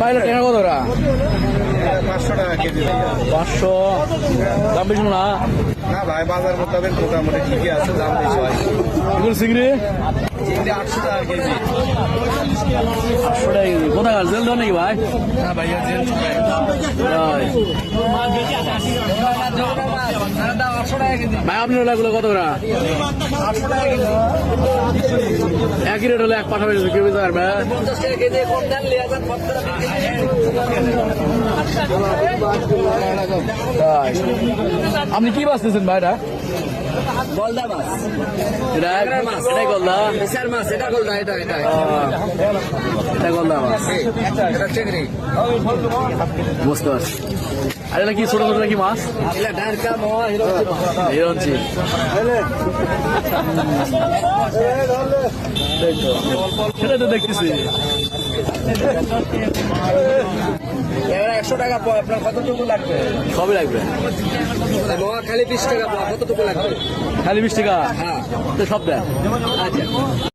বাইরে টাকা কত ওরা? 500 টাকা কেজি। 500 দাম বেশি না? না ভাই, বাজার মোতাবেক মোটামুটি ঠিকই আছে, দাম বেশি হয়। এগুলো চিংড়ি? চিংড়ি 800 টাকা কেজি। 800 টাকা কেজি। কোথায় গেল জেল দেওয়া নাকি ভাই? না ভাইয়া, জেল ভাই ভাই আপনার এগুলো কত ওরা? 800 টাকা কেজি। একই রেট হলে এক পাঠা বেশি কেউ দিতে পারবে? তাই। আপনি কি বাঁচতেছেন ভাইরা? গলদা মাছ, এটাই গলদা? এসার মাছ, এটা গলদা, এটা এটা গলদা মাছ, এটা চিংড়ি, বুঝতে পারছি। আর এটা কি ছোট ছোট কি মাছ? এটা ডারকা মোয়া, হিরঞ্চি। সেটাই তো দেখতেছি। এবার 100 টাকা পাও, আপনার কতটুকু লাগবে? সবই লাগবে। মোয়া খালি 20 টাকা পাও, কতটুকু লাগবে? খালি 20 টাকা? হ্যাঁ, তো সব দেয়। আচ্ছা।